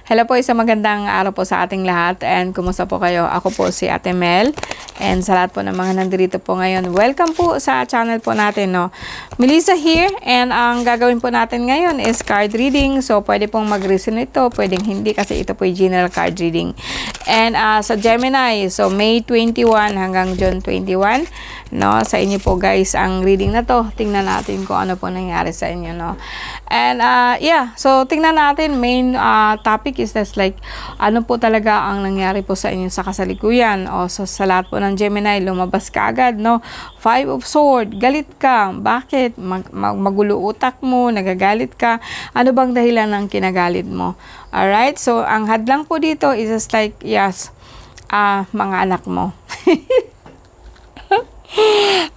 Hello po, isang magandang araw po sa ating lahat and kumusta po kayo? Ako po si Ate Mel and sa lahat po ng mga nandito po ngayon, welcome po sa channel po natin, no? Melissa here and ang gagawin po natin ngayon is card reading. So, pwede pong mag-resonate ito, pwedeng hindi kasi ito po yung general card reading. And sa Gemini, so May 21 hanggang June 21, no? Sa inyo po guys, ang reading na to, tingnan natin kung ano po nangyari sa inyo, no? And yeah, so tingnan natin, main topic is this like, ano po talaga ang nangyari po sa inyo sa kasalikuyan o sa lahat po ng Gemini, lumabas ka agad, no? 5 of Swords, galit ka. Bakit? Magulo utak mo, nagagalit ka. Ano bang dahilan ng kinagalit mo? Alright, so ang hadlang po dito is just like, yes, mga anak mo.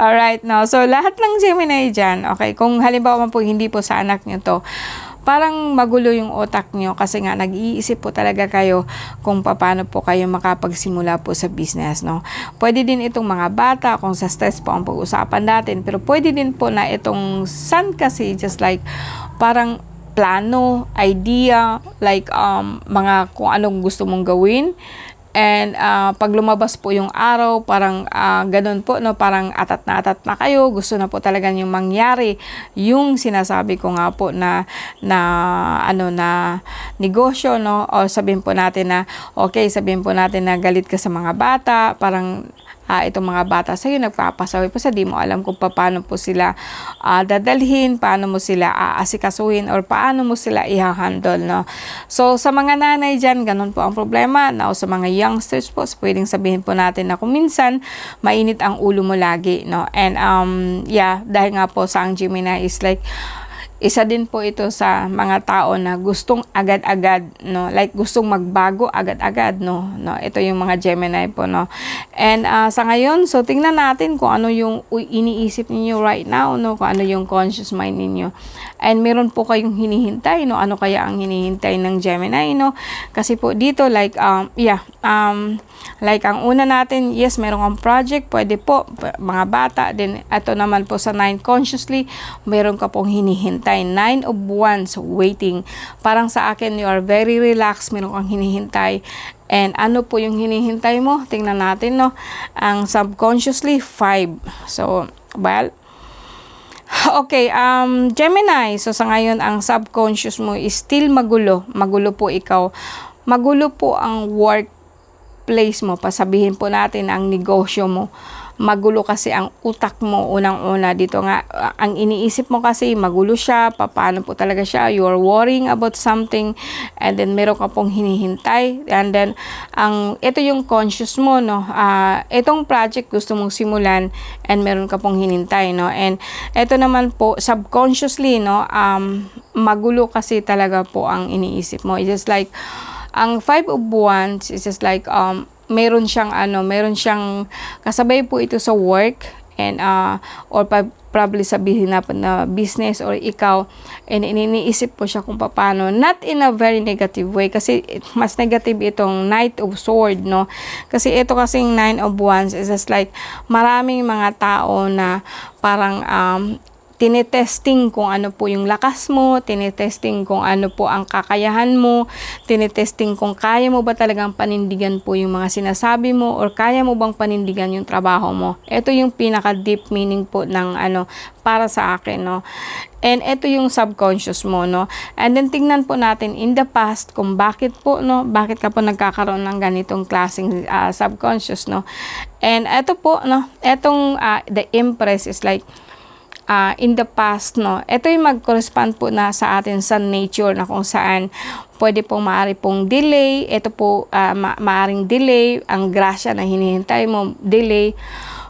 Alright, no? So, lahat ng Gemini dyan, okay, kung halimbawa po hindi po sa anak nyo to, parang magulo yung utak nyo kasi nga nag-iisip po talaga kayo kung paano po kayo makapagsimula po sa business, no? Pwede din itong mga bata kung sa stress po ang pag-usapan natin, pero pwede din po na itong sun kasi just like parang plano, idea, like mga kung anong gusto mong gawin. And pag lumabas po yung araw, parang ganun po, no? Parang atat na kayo. Gusto na po talaga yung mangyari. Yung sinasabi ko nga po na negosyo, no? O sabihin po natin na, okay, sabihin po natin na galit ka sa mga bata. Parang itong mga bata sa'yo nagpapasaway po sa di mo alam kung paano po sila dadalhin, paano mo sila aasikasuhin or paano mo sila i-handle, no? So sa mga nanay dyan, ganun po ang problema. Now sa mga youngsters po, pwedeng sabihin po natin na kung minsan mainit ang ulo mo lagi, no? And yeah, dahil nga po sa ang Gemini is like isa din po ito sa mga tao na gustong agad-agad, no? Like gustong magbago agad-agad, no? Ito yung mga Gemini po, no? And sa ngayon, so tingnan natin kung ano yung iniisip niyo right now, no? Kung ano yung conscious mind niyo. And meron po kayong hinihintay, no? Ano kaya ang hinihintay ng Gemini, no? Kasi po dito like like ang una natin, yes, meron kang project, pwede po mga bata din. Ito naman po sa 9 consciously, meron ka pong hinihintay. 9 of Wands, waiting. Parang sa akin, you are very relaxed, meron kang hinihintay. And ano po yung hinihintay mo? Tingnan natin, no? Ang subconsciously, 5. So, well, okay, Gemini, so sa ngayon, ang subconscious mo is still magulo. Magulo po ikaw. Magulo po ang workplace mo. Pasabihin po natin ang negosyo mo. Magulo kasi ang utak mo unang-una dito nga. Ang iniisip mo kasi magulo siya, paano po talaga siya, you're worrying about something and then meron ka pong hinihintay and then ito yung conscious mo, no? Itong project gusto mong simulan and meron ka pong hinintay, no? And ito naman po subconsciously, no? Magulo kasi talaga po ang iniisip mo. It's just like ang 5 of Wands is just like meron siyang kasabay po ito sa work and or probably sabihin na business or ikaw, and iniisip po siya kung paano, not in a very negative way kasi mas negative itong Knight of Sword, no? Kasi ito kasing 9 of Wands is just like maraming mga tao na parang tinetesting kung ano po yung lakas mo, tinetesting kung ano po ang kakayahan mo, tinetesting kung kaya mo ba talagang panindigan po yung mga sinasabi mo or kaya mo bang panindigan yung trabaho mo. Ito yung pinaka-deep meaning po ng para sa akin, no? And ito yung subconscious mo, no? And then tingnan po natin in the past kung bakit po, no? Bakit ka po nagkakaroon ng ganitong klaseng subconscious, no? And ito po, no? Etong the Empress is like in the past, no, ito yung mag-correspond po na sa atin sa nature na kung saan pwede pong maaari pong delay. Ito po maaring delay, ang grasya na hinihintay mo, delay.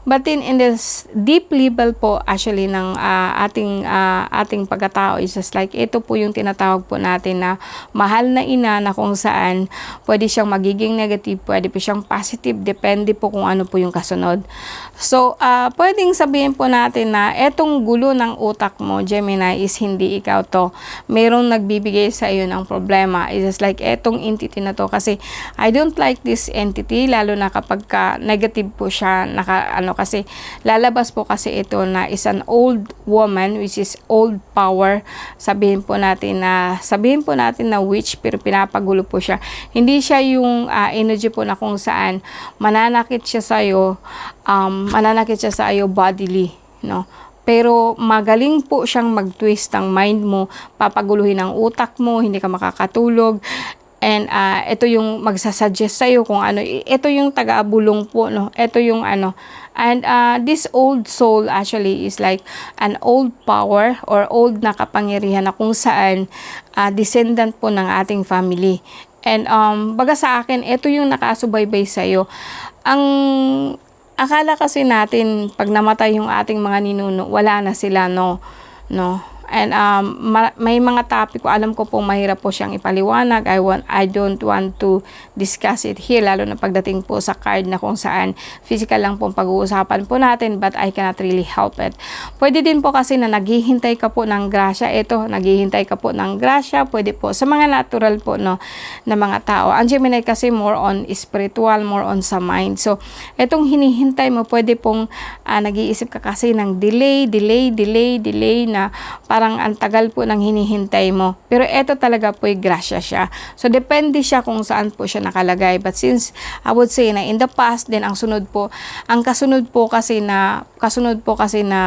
But in this deep level po actually ng ating pagkatao is just like ito po yung tinatawag po natin na mahal na ina, na kung saan pwede siyang magiging negative, pwede po siyang positive, depende po kung ano po yung kasunod. So, pwedeng sabihin po natin na etong gulo ng utak mo, Gemini, is hindi ikaw to. Merong nagbibigay sa iyo ng problema. It's just like etong entity na to kasi I don't like this entity, lalo na kapag negative po siya, kasi lalabas po kasi ito na is an old woman, which is old power. Sabihin po natin na witch, pero pinapagulo po siya. Hindi siya yung energy po na kung saan mananakit siya sa iyo bodily, no? Pero magaling po siyang mag-twist ng mind mo, papaguluhin ang utak mo, hindi ka makakatulog. And ito yung magsasuggest sa'yo kung ano. Ito yung taga-bulong po, no? Ito yung ano. And this old soul actually is like an old power or old na kapangyarihan na kung saan descendant po ng ating family. And baga sa akin, ito yung nakasubaybay sa'yo. Ang akala kasi natin pag namatay yung ating mga ninuno, wala na sila, no. And may mga topic ko, alam ko pong mahirap po siyang ipaliwanag. I don't want to discuss it here, lalo na pagdating po sa card na kung saan physical lang pong pag-uusapan po natin, but I cannot really help it. Pwede din po kasi na naghihintay ka po ng grasya. Ito, naghihintay ka po ng grasya. Pwede po sa mga natural po, no, na mga tao. Ang Gemini kasi more on spiritual, more on sa mind. So, itong hinihintay mo, pwede pong nag-iisip ka kasi ng delay na parang ang tagal po ng hinihintay mo. Pero ito talaga po ay grasya siya. So, depende siya kung saan po siya nakalagay. But since, I would say na in the past, then ang kasunod po kasi na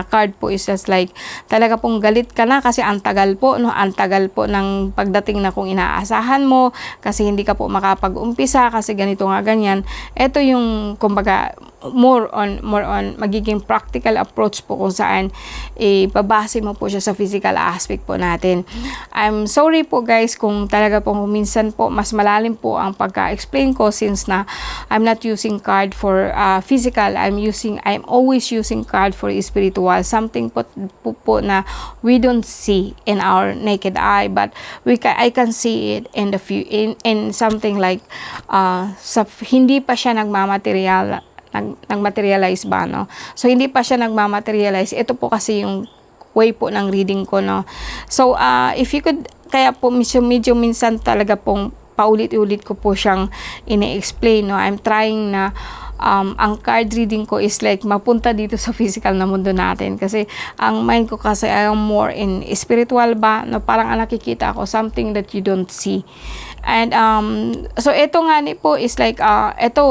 card po is just like, talaga pong galit ka na kasi ang tagal po, no? Ang tagal po ng pagdating na kung inaasahan mo, kasi hindi ka po makapag-umpisa, kasi ganito nga ganyan. Ito yung, kumbaga, more on magiging practical approach po kung saan babase mo po siya sa physical aspect po natin. I'm sorry po guys kung talaga po minsan po mas malalim po ang pagka-explain ko, since na I'm not using card for physical. I'm always using card for spiritual, something po na we don't see in our naked eye, but I can see it in something like hindi pa siya nagmaterialize ba, no? So, hindi pa siya nagmamaterialize. Ito po kasi yung way po ng reading ko, no? So, if you could, kaya po medyo minsan talaga pong paulit-ulit ko po siyang ini-explain, no? I'm trying na ang card reading ko is like mapunta dito sa physical na mundo natin, kasi ang mind ko kasi ay more in spiritual ba, no? Parang nakikita ako something that you don't see. And so ito nga ni po is like ito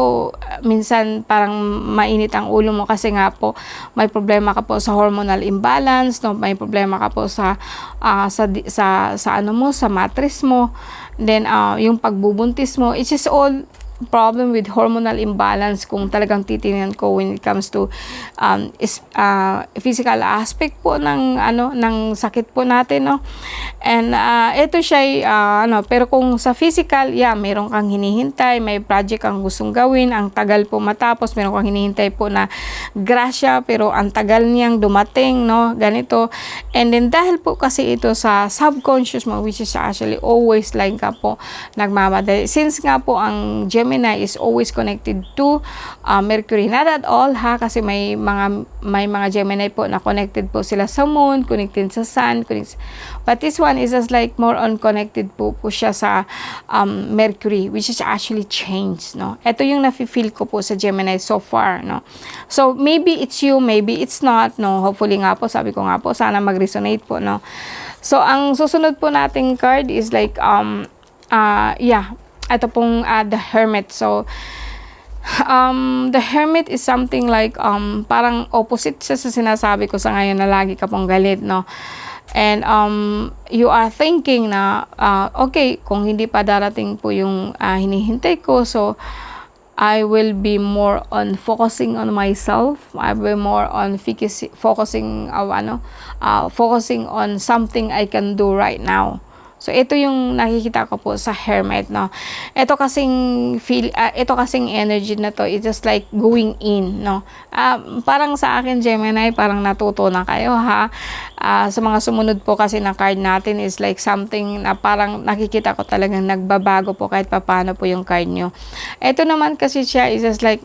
minsan parang mainit ang ulo mo kasi nga po may problema ka po sa hormonal imbalance, no? May problema ka po sa ano mo, sa mattress mo, then yung pagbubuntis mo. It's just all problem with hormonal imbalance kung talagang titingnan ko when it comes to physical aspect po ng sakit po natin, no? And ito siya pero kung sa physical, meron kang hinihintay, may project kang gustong gawin, ang tagal po matapos, meron kang hinihintay po na grasya, pero ang tagal niyang dumating, no? Ganito. And then dahil po kasi ito sa subconscious mo, which is actually always like ka po nagmamadali, since nga po ang Gemini is always connected to Mercury. Not at all kasi may mga Gemini po na connected po sila sa moon, connected sa sun, but this one is just like more on connected po siya sa Mercury, which is actually changed, no? Ito yung nafe-feel ko po sa Gemini so far, no? So maybe it's you, maybe it's not, no? Hopefully nga po, sabi ko nga po, sana mag-resonate po, no? So ang susunod po nating card is like ito pong the Hermit. So the Hermit is something like parang opposite siya sa sinasabi ko sa ngayon na lagi ka pong galit, no? And you are thinking na okay, kung hindi pa darating po yung hinihintay ko, so I will be more on focusing on myself. I will be more on focusing on something I can do right now. So ito yung nakikita ko po sa Hermit, no. Ito kasing energy na to, it's just like going in, no. Parang sa akin Gemini, parang natuto na kayo sa mga sumunod po kasi na card natin is like something na parang nakikita ko talagang nagbabago po kahit papaano po yung card nyo. Ito naman kasi siya is just like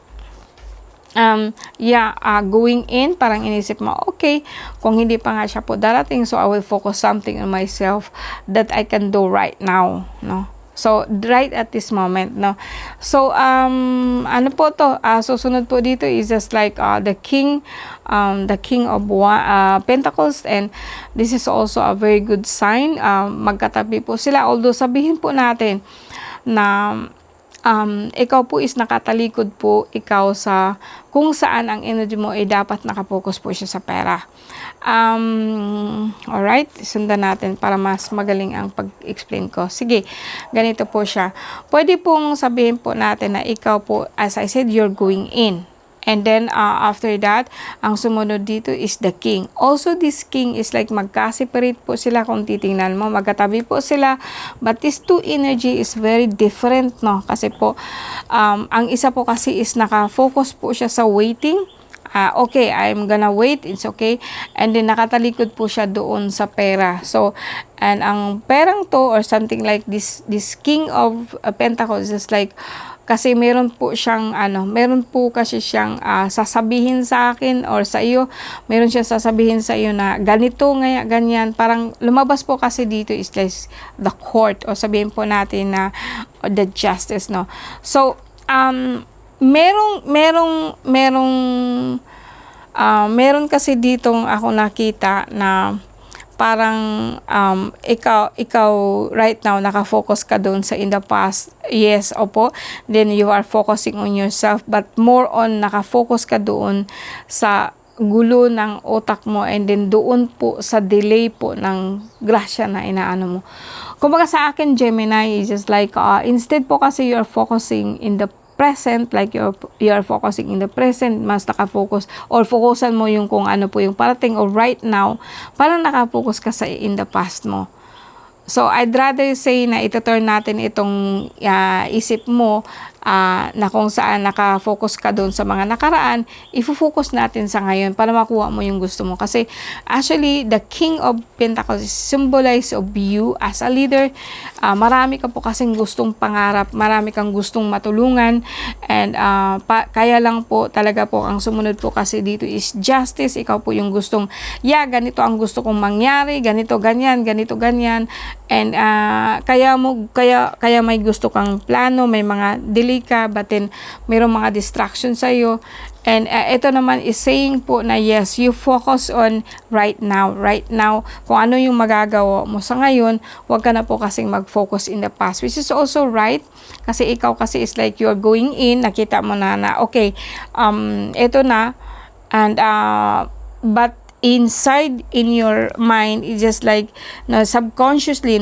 going in, parang inisip mo, okay, kung hindi pa nga siya po darating, so I will focus something on myself that I can do right now, no? So, right at this moment, no? So, ano po to? Susunod po dito is just like the king of Pentacles, and this is also a very good sign. Magkatabi po sila. Although, sabihin po natin na ikaw po is nakatalikod po ikaw sa kung saan ang energy mo ay dapat nakapokus po siya sa pera. Alright, sundan natin para mas magaling ang pag-explain ko. Sige, ganito po siya. Pwede pong sabihin po natin na ikaw po, as I said, you're going in. And then, after that, ang sumunod dito is the king. Also, this king is like magka-separate po sila kung titingnan mo. Magkatabi po sila. But this two energy is very different, no? Kasi po, ang isa po kasi is naka-focus po siya sa waiting. Okay, I'm gonna wait, it's okay. And then, nakatalikod po siya doon sa pera. So, and ang perang to, or something like this king of Pentacles is like, kasi meron po siyang meron po kasi siyang sasabihin sa akin or sa iyo, meron siya sasabihin sa iyo na ganito nga ganyan, parang lumabas po kasi dito is like the court, o sabihin po natin na the justice, no. So meron kasi ditong ako nakita na parang ikaw right now nakafocus ka doon sa in the past. Yes, opo. Then you are focusing on yourself, but more on nakafocus ka doon sa gulo ng utak mo, and then doon po sa delay po ng grasya na inaano mo. Kumbaga sa akin, Gemini, is just like instead po kasi you are focusing in the present, like you are focusing in the present, mas nakafocus or focusan mo yung kung ano po yung parating or right now, parang nakafocus ka sa in the past mo. So I'd rather say na ito-turn natin itong isip mo na kung saan nakafocus ka doon sa mga nakaraan, ifo-focus natin sa ngayon para makuha mo yung gusto mo. Kasi actually, the King of Pentacles is symbolize of you as a leader. Marami ka po kasing gustong pangarap, marami kang gustong matulungan, and kaya lang po talaga po ang sumunod po kasi dito is justice. Ikaw po yung gustong, ganito ang gusto kong mangyari, ganito ganyan, and kaya may gusto kang plano, may mga delay ka, but then mayroong mga distractions sa iyo. And ito naman is saying po na yes, you focus on right now, kung ano yung magagawa mo sa ngayon, wag ka na po kasing mag-focus in the past, which is also right, kasi ikaw kasi is like you're going in, nakita mo na okay, ito na, and but inside in your mind, it's just like subconsciously,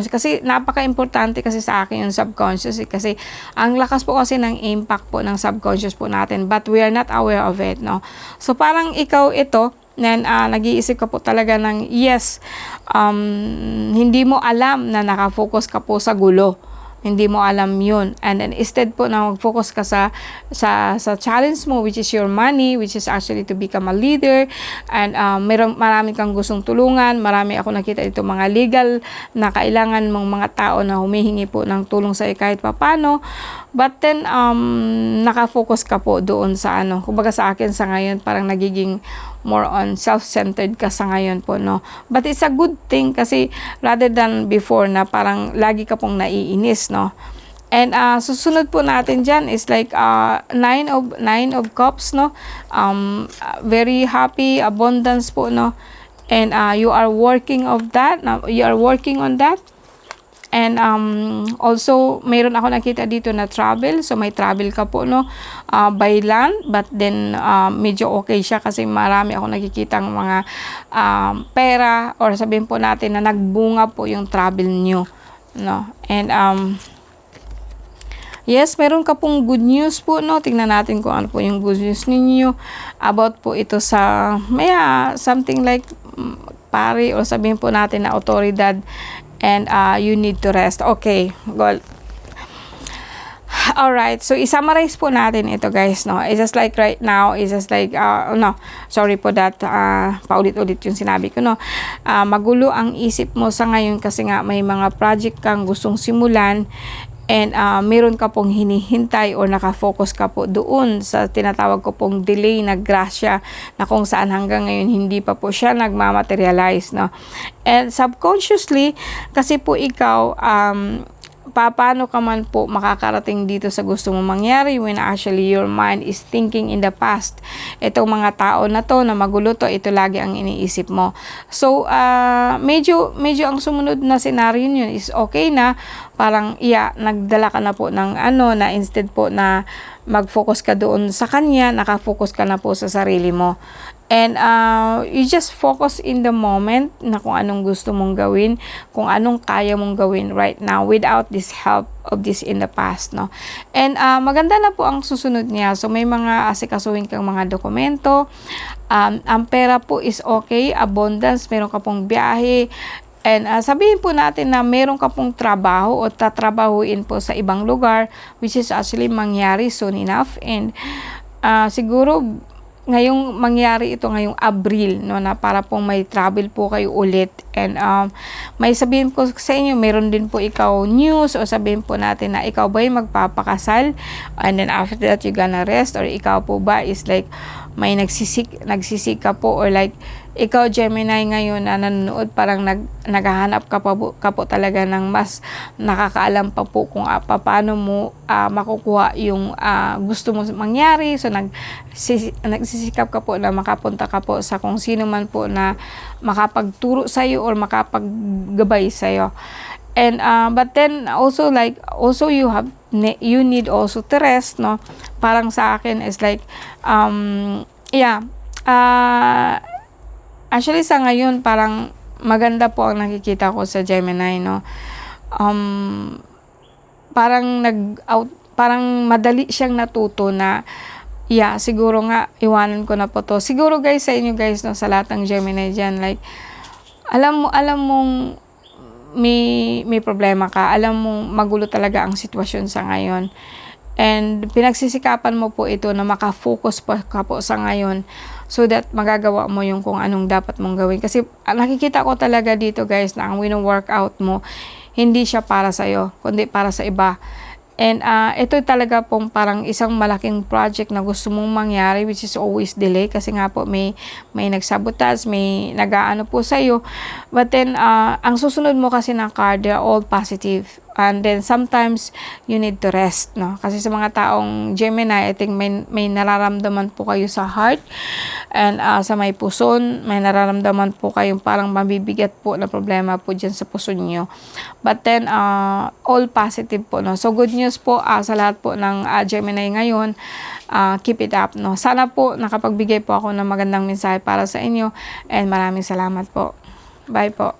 kasi napaka-importante kasi sa akin yung subconscious, kasi ang lakas po kasi ng impact po ng subconscious po natin, but we are not aware of it, no. So parang ikaw ito, then nag-iisip ka po talaga ng yes, hindi mo alam na nakafocus ka po sa gulo. Hindi mo alam yun. And then instead po na mag-focus ka sa challenge mo, which is your money, which is actually to become a leader, and marami kang gustong tulungan, marami ako nakita dito mga legal na kailangan mong mga tao na humihingi po ng tulong sa kahit papano, but then nakafocus ka po doon sa kumbaga sa akin sa ngayon parang nagiging more on self-centered ka sa ngayon po, no. But it's a good thing kasi rather than before na parang lagi ka pong naiinis, no. And susunod po natin dyan is like nine of cups, no. Very happy, abundance po, no. And you are working of that, you are working on that. And also mayroon ako nakita dito na travel, so may travel ka po, no, by land, but then medyo okay siya kasi marami ako nakikitang mga pera, or sabihin po natin na nagbunga po yung travel nyo, no. And yes, meron ka pong good news po, no. Tingnan natin kung ano po yung good news ninyo about po ito sa something like pari, or sabihin po natin na autoridad, and you need to rest. Okay, goal. Alright, so i-summarize po natin ito, guys, no. It's just like right now, it's just like no, sorry po that paulit-ulit yung sinabi ko, no. Magulo ang isip mo sa ngayon kasi nga may mga project kang gustong simulan, and meron ka pong hinihintay or nakafocus ka po doon sa tinatawag ko pong delay na grasya, na kung saan hanggang ngayon hindi pa po siya nagmamaterialize, no. And subconsciously, kasi po ikaw paano ka man po makakarating dito sa gusto mo mangyari when actually your mind is thinking in the past. Itong mga tao na to na magulo to, ito lagi ang iniisip mo. So, medyo ang sumunod na scenario yun is okay na parang nagdala ka na po ng na instead po na mag-focus ka doon sa kanya, nakafocus ka na po sa sarili mo. And you just focus in the moment na kung anong gusto mong gawin, kung anong kaya mong gawin right now without this help of this in the past, no? And maganda na po ang susunod niya. So may mga asikasuhin kang mga dokumento. Ang pera po is okay, abundance, meron ka pong biyahe. And sabihin po natin na meron ka pong trabaho o tatrabahuin po sa ibang lugar, which is actually mangyari soon enough. And siguro ngayong mangyari ito ngayong Abril, no, na para pong may travel po kayo ulit. And may sabihin ko sa inyo, meron din po ikaw news, o sabihin po natin na ikaw ba yung magpapakasal, and then after that you gonna rest, or ikaw po ba is like may nagsisik ka po, or like ikaw Gemini ngayon na nanonood, parang naghahanap ka po talaga ng mas nakakaalam pa po kung paano mo makukuha yung gusto mo mangyari. So nagsisikap ka po na makapunta ka po sa kung sino man po na makapagturo sa iyo or makapaggabay sa iyo. And but then also you need also to rest, no? Parang sa akin is like actually sa ngayon parang maganda po ang nakikita ko sa Gemini, no? Parang madali siyang natuto na siguro nga iwanan ko na po to. Siguro guys, sa inyo guys, no, sa lahat ng Gemini dyan, like alam mong may problema ka, alam mong magulo talaga ang sitwasyon sa ngayon, and pinagsisikapan mo po ito na makafocus ka po sa ngayon so that magagawa mo yung kung anong dapat mong gawin. Kasi nakikita ko talaga dito guys na ang wino-workout mo hindi siya para sa'yo, kundi para sa iba. And ito talaga pong parang isang malaking project na gusto mong mangyari, which is always delay kasi nga po may nagsabotage, may nag-aano po sa'yo. But then, ang susunod mo kasi na card, they're all positive. And then sometimes you need to rest, no? Kasi sa mga taong Gemini, I think may nararamdaman po kayo sa heart, and sa may puson, may nararamdaman po kayong parang mabibigat po na problema po dyan sa puso niyo. But then all positive po, no? So good news po sa lahat po ng Gemini ngayon. Keep it up, no? Sana po nakapagbigay po ako ng magandang mensahe para sa inyo, and maraming salamat po. Bye po.